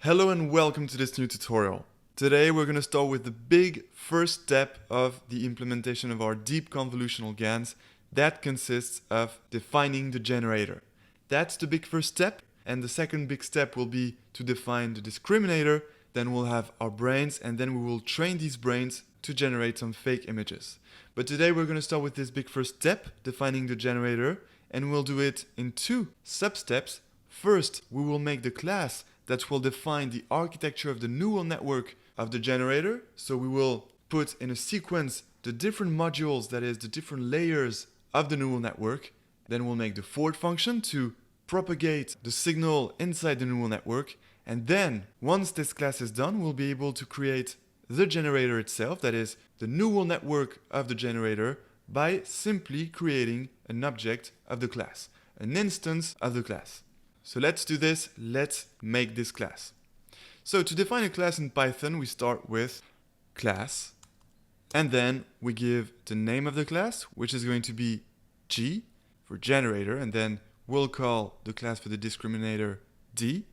Hello and welcome to this new tutorial. Today we're going to start with the big first step of the implementation of our deep convolutional GANs. That consists of defining the generator. That's the big first step, and the second big step will be to define the discriminator. Then we'll have our brains, and then we will train these brains to generate some fake images. But today we're going to start with this big first step, defining the generator, and we'll do it in two sub-steps. First, we will make the class that will define the architecture of the neural network of the generator. So we will put in a sequence the different modules, that is, the different layers of the neural network. Then we'll make the forward function to propagate the signal inside the neural network. And then, once this class is done, we'll be able to create the generator itself, that is, the neural network of the generator, by simply creating an object of the class, an instance of the class. So let's do this, let's make this class. So to define a class in Python, we start with class, and then we give the name of the class, which is going to be G for generator, and then we'll call the class for the discriminator D.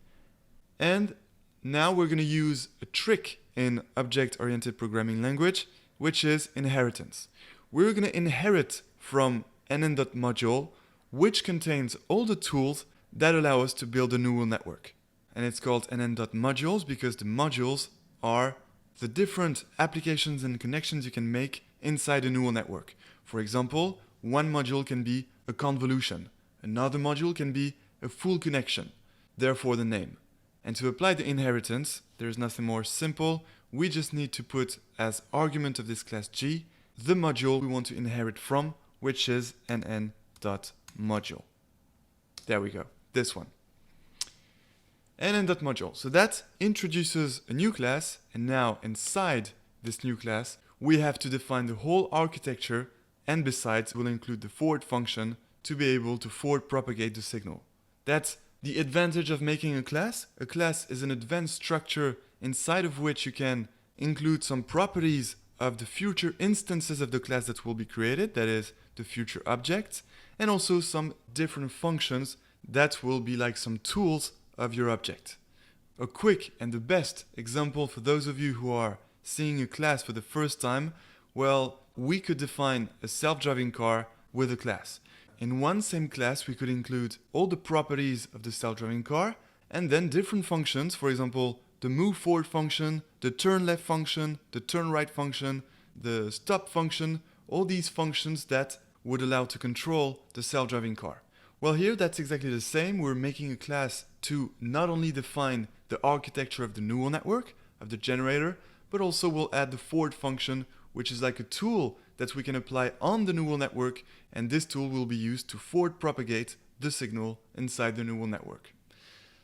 And now we're going to use a trick in object-oriented programming language, which is inheritance. We're going to inherit from nn.module, which contains all the tools that allow us to build a neural network. And it's called nn.modules because the modules are the different applications and connections you can make inside a neural network. For example, one module can be a convolution. Another module can be a full connection. Therefore the name. And to apply the inheritance, there's nothing more simple. We just need to put as argument of this class G the module we want to inherit from, which is nn.module. There we go. This one. nn.module. So that introduces a new class, and now inside this new class we have to define the whole architecture, and besides we'll include the forward function to be able to forward propagate the signal. That's the advantage of making a class. A class is an advanced structure inside of which you can include some properties of the future instances of the class that will be created, that is, the future objects, and also some different functions that will be like some tools of your object. A quick and the best example for those of you who are seeing a class for the first time, well, we could define a self-driving car with a class. In one same class, we could include all the properties of the self-driving car and then different functions, for example, the move forward function, the turn left function, the turn right function, the stop function, all these functions that would allow to control the self-driving car. Well, here that's exactly the same. We're making a class to not only define the architecture of the neural network, of the generator, but also we'll add the forward function, which is like a tool that we can apply on the neural network, and this tool will be used to forward propagate the signal inside the neural network.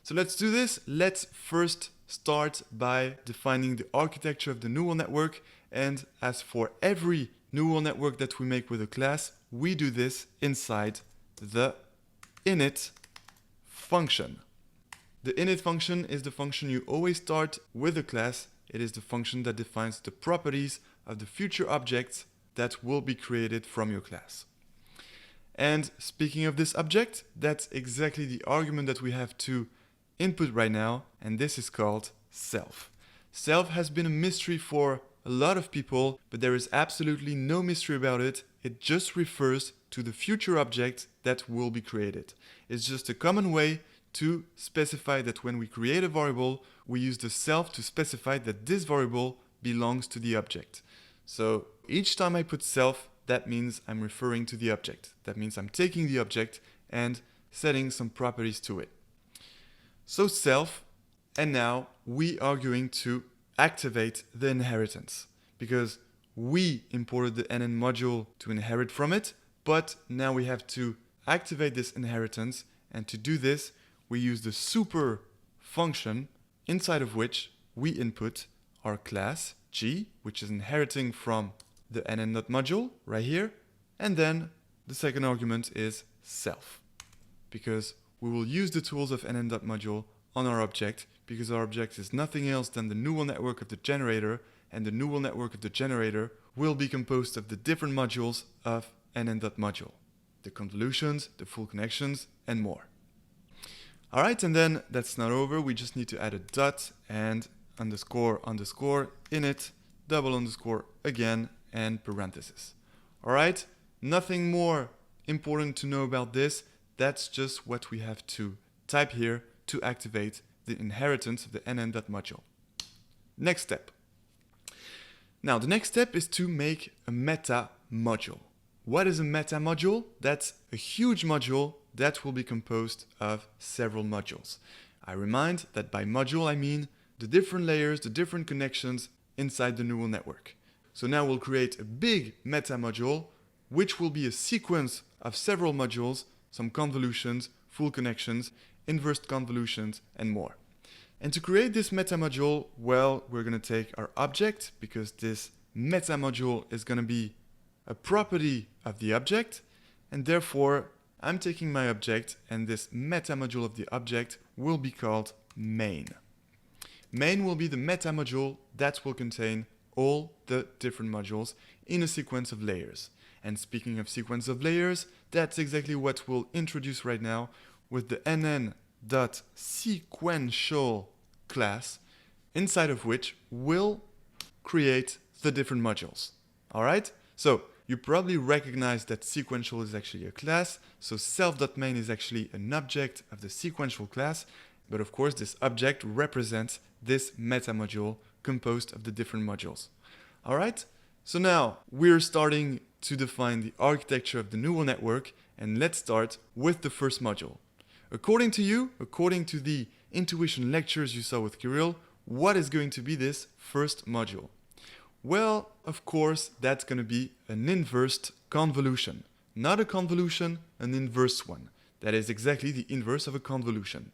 So let's do this. Let's first start by defining the architecture of the neural network, and as for every neural network that we make with a class, we do this inside the init function. The init function is the function you always start with a class. It is the function that defines the properties of the future objects that will be created from your class. And speaking of this object, that's exactly the argument that we have to input right now, and this is called self. Self has been a mystery for a lot of people, but there is absolutely no mystery about it. It just refers to the future object that will be created. It's just a common way to specify that when we create a variable, we use the self to specify that this variable belongs to the object. So each time I put self, that means I'm referring to the object. That means I'm taking the object and setting some properties to it. So self, and now we are going to activate the inheritance because we imported the nn module to inherit from it, but now we have to activate this inheritance, and to do this we use the super function inside of which we input our class G, which is inheriting from the nn.module right here, and then the second argument is self, because we will use the tools of nn.module on our object, because our object is nothing else than the neural network of the generator, and the neural network of the generator will be composed of the different modules of nn.module, the convolutions, the full connections, and more. Alright, and then that's not over. We just need to add a dot and underscore underscore init, double underscore again, and parenthesis. Alright, nothing more important to know about this. That's just what we have to type here to activate the inheritance of the nn.module. Next step. Now, the next step is to make a meta module. What is a meta module? That's a huge module that will be composed of several modules. I remind that by module I mean the different layers, the different connections inside the neural network. So now we'll create a big meta module, which will be a sequence of several modules, some convolutions, full connections, inverse convolutions, and more. And to create this meta module, well, we're going to take our object, because this meta module is going to be a property of the object, and therefore I'm taking my object, and this meta module of the object will be called main. Main will be the meta module that will contain all the different modules in a sequence of layers. And speaking of sequence of layers, that's exactly what we'll introduce right now with the nn.sequential class, inside of which we'll create the different modules. Alright? So you probably recognize that sequential is actually a class, so self.main is actually an object of the sequential class, but of course this object represents this meta module composed of the different modules. Alright? So now we're starting to define the architecture of the neural network, and let's start with the first module. According to you, according to the intuition lectures you saw with Kirill, what is going to be this first module? Well, of course, that's going to be an inverse convolution. Not a convolution, an inverse one. That is exactly the inverse of a convolution.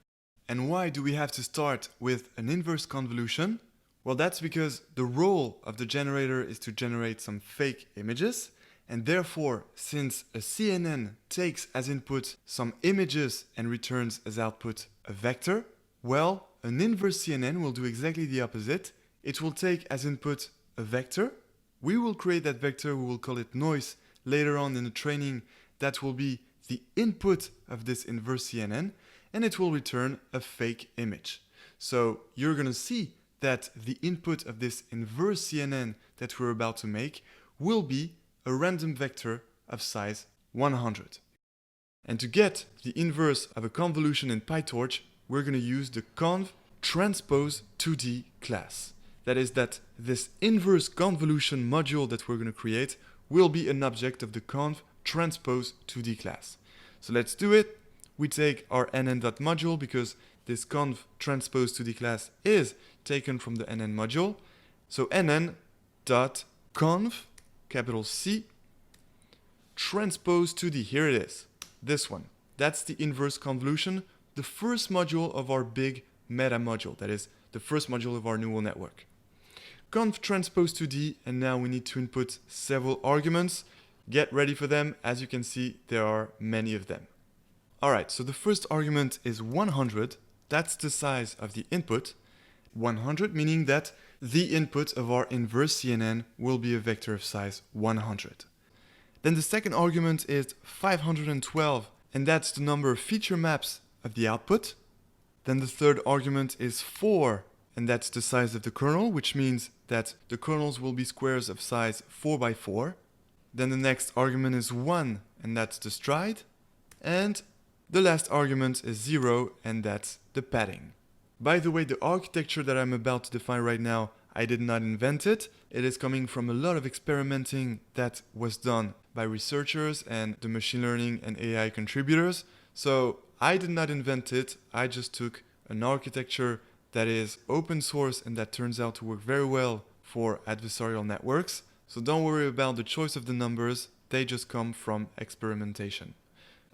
And why do we have to start with an inverse convolution? Well, that's because the role of the generator is to generate some fake images, and therefore, since a CNN takes as input some images and returns as output a vector, well, an inverse CNN will do exactly the opposite. It will take as input a vector. We will create that vector, we will call it noise later on in the training. That will be the input of this inverse CNN, and it will return a fake image. So you're going to see that the input of this inverse CNN that we're about to make will be a random vector of size 100. And to get the inverse of a convolution in PyTorch, we're going to use the conv transpose 2D class. That is that this inverse convolution module that we're going to create will be an object of the conv transpose 2D class. So let's do it. We take our nn.module because this conv transpose 2D class is taken from the nn module. So nn.conv, capital C, transpose 2D. Here it is. This one. That's the inverse convolution, the first module of our big meta module. That is the first module of our neural network. Conv transpose 2D, and now we need to input several arguments. Get ready for them. As you can see, there are many of them. Alright, so the first argument is 100. That's the size of the input. 100 meaning that the input of our inverse CNN will be a vector of size 100. Then the second argument is 512, and that's the number of feature maps of the output. Then the third argument is 4, and that's the size of the kernel, which means that the kernels will be squares of size 4 by 4. Then the next argument is 1, and that's the stride. And the last argument is 0, and that's the padding. By the way, the architecture that I'm about to define right now, I did not invent it. It is coming from a lot of experimenting that was done by researchers and the machine learning and AI contributors. So I did not invent it. I just took an architecture that is open source and that turns out to work very well for adversarial networks. So don't worry about the choice of the numbers. They just come from experimentation.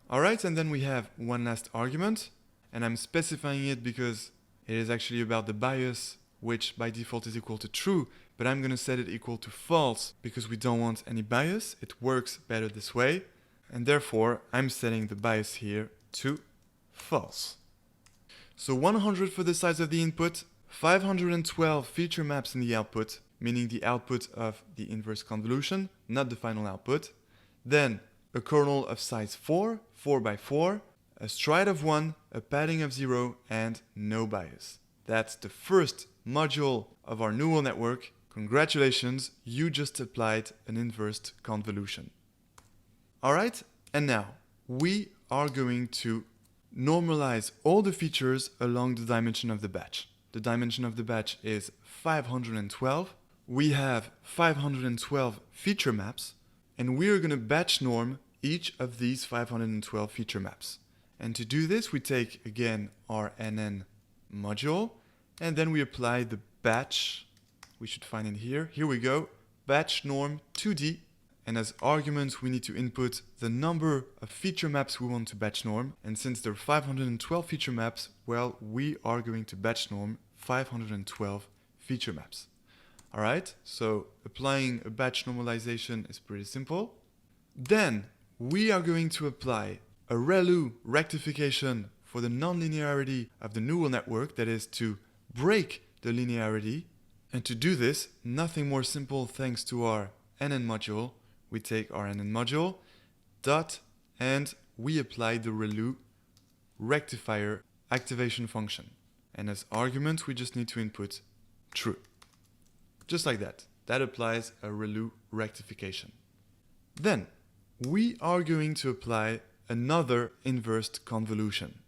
Alright, and then we have one last argument, and I'm specifying it because it is actually about the bias, which by default is equal to true, but I'm going to set it equal to false because we don't want any bias. It works better this way, and therefore I'm setting the bias here to false. So 100 for the size of the input, 512 feature maps in the output, meaning the output of the inverse convolution, not the final output. Then a kernel of size 4, 4 by 4, a stride of 1, a padding of 0, and no bias. That's the first module of our neural network. Congratulations, you just applied an inverse convolution. Alright, and now we are going to normalize all the features along the dimension of the batch. The dimension of the batch is 512. We have 512 feature maps, and we are going to batch norm each of these 512 feature maps. And to do this, we take again our NN module, and then we apply the batch. We should find it here. Here we go. Batch norm 2D. And as arguments, we need to input the number of feature maps we want to batch norm. And since there are 512 feature maps, well, we are going to batch norm 512 feature maps. All right, so applying a batch normalization is pretty simple. Then we are going to apply a ReLU rectification for the nonlinearity of the neural network, that is to break the linearity. And to do this, nothing more simple thanks to our NN module. We take our NN module, dot, and we apply the ReLU rectifier activation function. And as argument, we just need to input true. Just like that. That applies a ReLU rectification. Then we are going to apply another inversed convolution.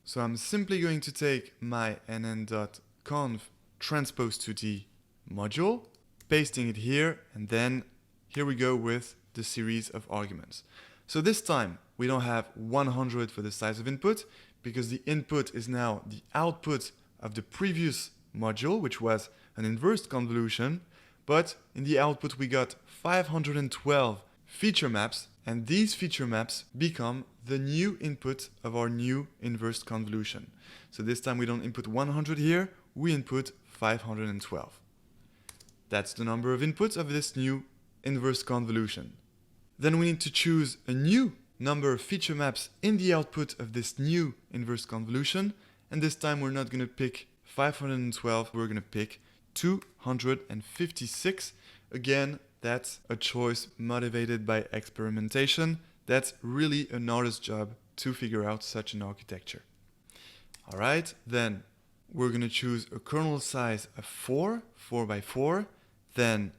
So I'm simply going to take my nn.conv transpose to D module, pasting it here, and then here we go with the series of arguments. So this time we don't have 100 for the size of input, because the input is now the output of the previous module, which was an inverse convolution, but in the output we got 512 feature maps, and these feature maps become the new input of our new inverse convolution. So this time we don't input 100 here, we input 512. That's the number of inputs of this new inverse convolution. Then we need to choose a new number of feature maps in the output of this new inverse convolution, and this time we're not going to pick 512, we're going to pick 256. Again, that's a choice motivated by experimentation. That's really an artist's job to figure out such an architecture. All right, then we're going to choose a kernel size of 4 by 4, then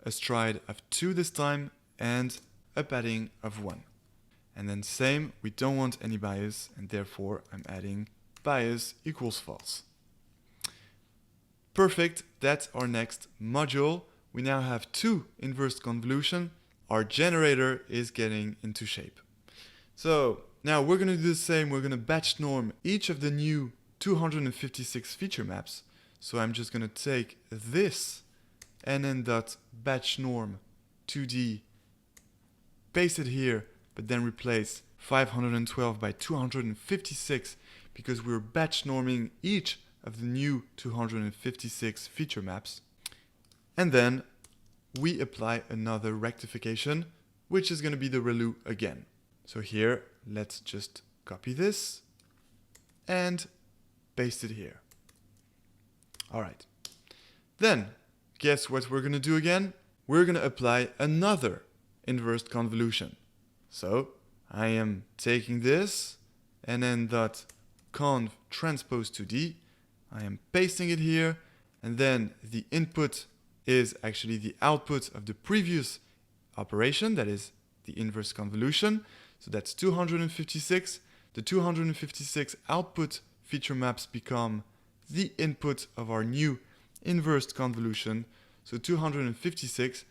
a stride of 2 this time, and a padding of 1. And then same, we don't want any bias, and therefore I'm adding bias equals false. Perfect, that's our next module. We now have 2 inverse convolution. Our generator is getting into shape. So now we're going to do the same. We're going to batch norm each of the new 256 feature maps. So I'm just going to take this nn.batchnorm 2D, paste it here, but then replace 512 by 256 because we're batch norming each of the new 256 feature maps. And then we apply another rectification, which is going to be the ReLU again. So here, let's just copy this and paste it here. All right. Then, guess what we're going to do again? We're going to apply another inverse convolution. So I am taking this nn.conv transpose to D. I am pasting it here, and then the input is actually the output of the previous operation, that is the inverse convolution. So that's 256. The 256 output feature maps become the input of our new inverse convolution, so 256.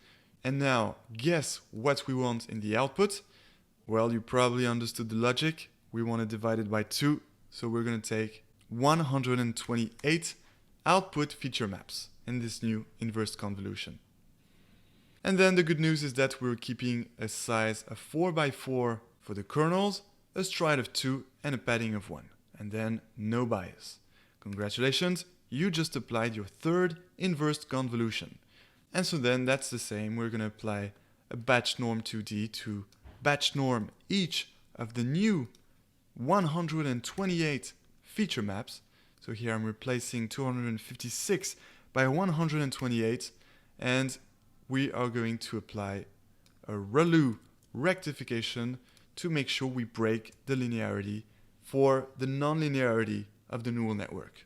And now guess what we want in the output? Well, you probably understood the logic. We want to divide it by 2, so we're going to take 128 output feature maps in this new inverse convolution. And then the good news is that we're keeping a size of 4 by 4 for the kernels, a stride of 2, and a padding of 1. And then no bias. Congratulations, you just applied your third inverse convolution. And so then that's the same. We're going to apply a batch norm 2D to batch norm each of the new 128 feature maps. So here I'm replacing 256 by 128, and we are going to apply a ReLU rectification to make sure we break the linearity for the nonlinearity of the neural network.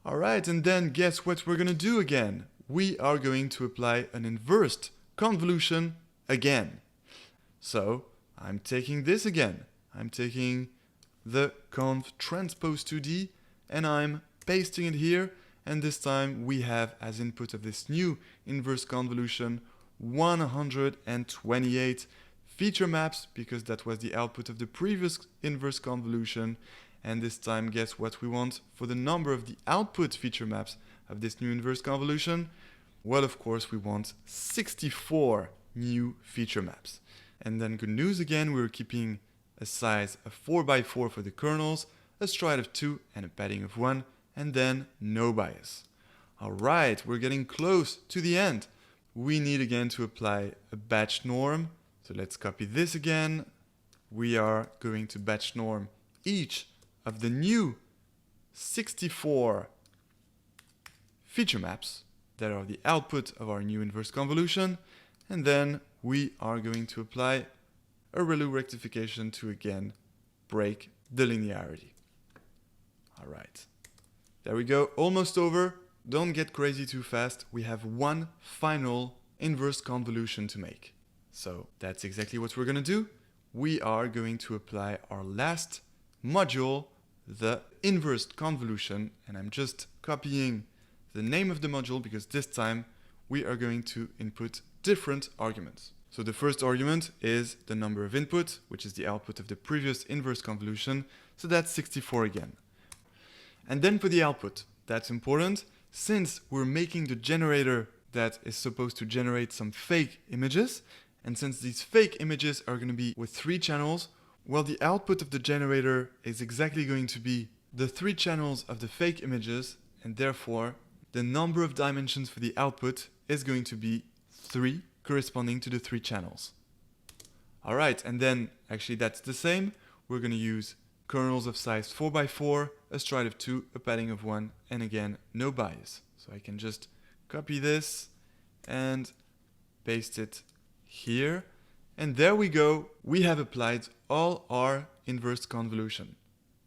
Alright, and then guess what we're going to do again? We are going to apply an inversed convolution again. So I'm taking this again. I'm taking the conv transpose 2D and I'm pasting it here, and this time we have as input of this new inverse convolution 128 feature maps, because that was the output of the previous inverse convolution. And this time, guess what we want for the number of the output feature maps of this new inverse convolution? Well, of course, we want 64 new feature maps. And then good news again, we're keeping a size of 4x4 for the kernels, a stride of 2 and a padding of 1, and then no bias. All right, we're getting close to the end. We need again to apply a batch norm. So let's copy this again. We are going to batch norm each of the new 64 feature maps that are the output of our new inverse convolution. And then we are going to apply a ReLU rectification to again break the linearity. All right, there we go, almost over. Don't get crazy too fast. We have one final inverse convolution to make. So that's exactly what we're going to do. We are going to apply our last module, the inverse convolution, and I'm just copying the name of the module because this time we are going to input different arguments. So the first argument is the number of input, which is the output of the previous inverse convolution. So that's 64 again. And then for the output, that's important. Since we're making the generator that is supposed to generate some fake images, and since these fake images are going to be with 3 channels, well, the output of the generator is exactly going to be the 3 channels of the fake images, and therefore the number of dimensions for the output is going to be 3, corresponding to the 3 channels. All right, and then actually that's the same. We're going to use kernels of size 4x4, a stride of 2, a padding of 1, and again, no bias. So I can just copy this and paste it here. And there we go. We have applied all our inverse convolution.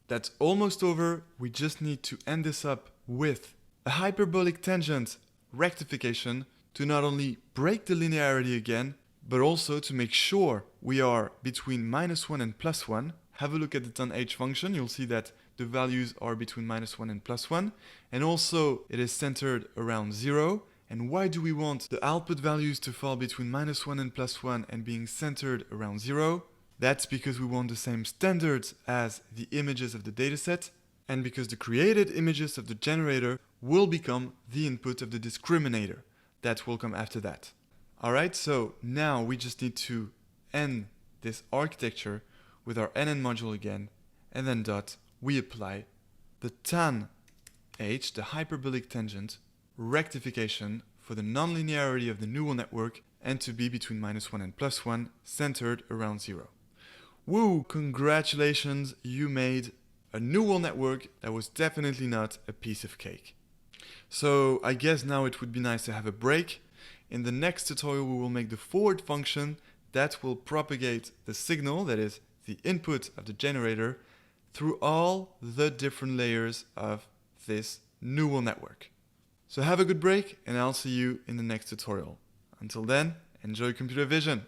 That's almost over. We just need to end this up with a hyperbolic tangent rectification to not only break the linearity again, but also to make sure we are between -1 and +1. Have a look at the tanh function. You'll see that the values are between -1 and +1. And also it is centered around 0. And why do we want the output values to fall between -1 and +1 and being centered around 0? That's because we want the same standards as the images of the dataset, and because the created images of the generator will become the input of the discriminator. That will come after that. Alright, so now we just need to end this architecture with our NN module again, and then dot, we apply the tanh, the hyperbolic tangent, rectification for the nonlinearity of the neural network and to be between -1 and +1, centered around 0. Woo! Congratulations, you made a neural network that was definitely not a piece of cake. So I guess now it would be nice to have a break. In the next tutorial we will make the forward function that will propagate the signal, that is the input of the generator, through all the different layers of this neural network. So have a good break and I'll see you in the next tutorial. Until then, enjoy computer vision.